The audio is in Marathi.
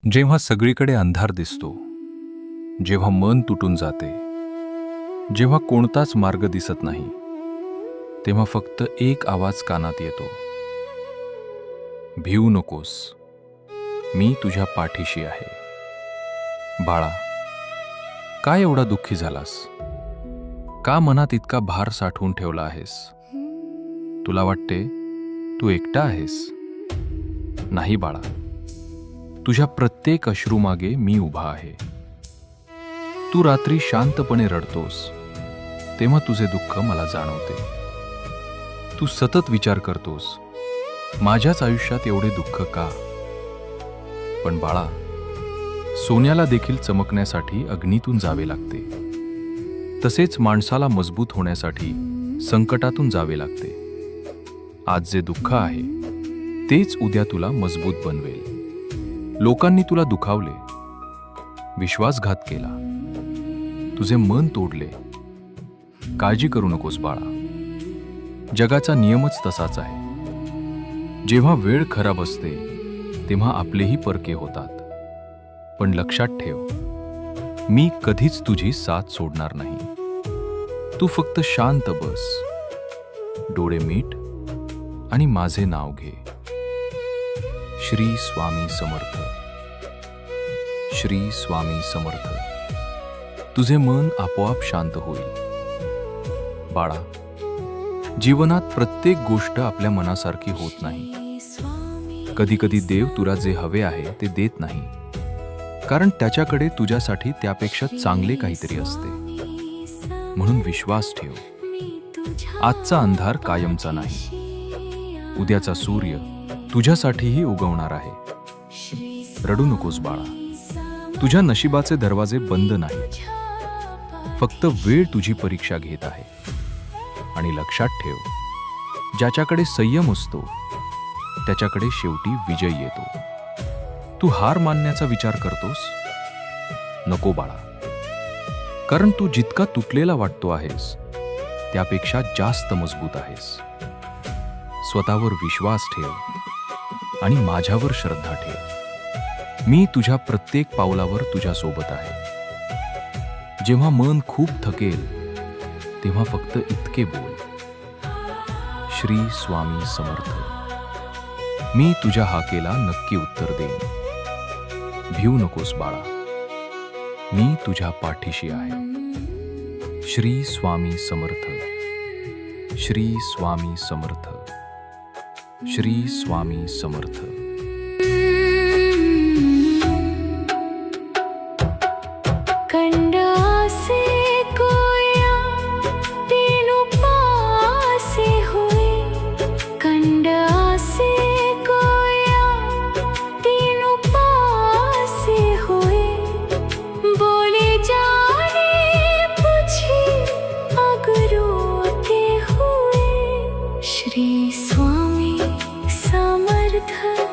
जेव्हा सगळीकडे अंधार दिसतो, जेव्हा मन तुटून जाते, जेव्हा कोणताच मार्ग दिसत नाही, तेव्हा फक्त एक आवाज कानात येतो, भिवू नकोस, मी तुझ्या पाठीशी आहे. बाळा, काय एवढा दुःखी झालास? का मनात इतका भार साठवून ठेवला आहेस? तुला वाटते तू एकटा आहेस? नाही बाळा, तुझ्या प्रत्येक अश्रूमागे मी उभा आहे. तू रात्री शांतपणे रडतोस, तेव्हा तुझे दुःख मला जाणवते. तू सतत विचार करतोस, माझ्याच आयुष्यात एवढे दुःख का? पण बाळा, सोन्याला देखील चमकण्यासाठी अग्नीतून जावे लागते. तसेच माणसाला मजबूत होण्यासाठी संकटातून जावे लागते. आज जे दुःख आहे, तेच उद्या तुला मजबूत बनवेल. लोकांनी तुला दुखावले, विश्वासघात केला, तुझे मन तोडले. काळजी करू नकोस बाळा, जगाचा नियमच तसाच आहे. जेव्हा वेळ खराब असते, तेव्हा आपलेही परके होतात. पण लक्षात ठेव, मी कधीच तुझी साथ सोडणार नाही. तू फक्त शांत बस, डोळे मीट आणि माझे नाव घे. श्री स्वामी समर्थ. श्री स्वामी समर्थ. तुझे मन आपोआप शांत होईल. बाळा, जीवनात प्रत्येक गोष्ट आपल्या मनासारखी होत नाही. कधी कधी देव तुला जे हवे आहे ते देत नाही, कारण त्याच्याकडे तुझ्यासाठी त्यापेक्षा चांगले काहीतरी असते. म्हणून विश्वास ठेव, आजचा अंधार कायमचा नाही. उद्याचा सूर्य तुझ्यासाठीही उगवणार आहे. रडू नकोस बाळा, तुझ्या नशिबाचे दरवाजे बंद नाहीत. फक्त वेळ तुझी परीक्षा घेत आहे. आणि लक्षात ठेव, ज्याच्याकडे संयम असतो त्याच्याकडे शेवटी विजय येतो. तू हार मानण्याचा विचार करतोस? नको बाळा, कारण तू जितका तुटलेला वाटतो आहेस, त्यापेक्षा जास्त मजबूत आहेस. स्वतःवर विश्वास ठेव आणि माझ्यावर श्रद्धा ठेव. मी तुझ्या प्रत्येक पावलावर तुझ्यासोबत आहे. जेव्हा मन खूप थकेल, तेव्हा फक्त इतके बोल, श्री स्वामी समर्थ. मी तुझ्या हाकेला नक्की उत्तर देईन. भिवू नकोस बाळा, मी तुझ्या पाठीशी आहे. श्री स्वामी समर्थ. श्री स्वामी समर्थ. श्री स्वामी समर्थ. कंडा से कोया तीनों पासे हुए, कंडा से कोया तीनों पासे हुए, बोले जाने पूछे अगरोते हुए. श्री स्वामी समर्थ.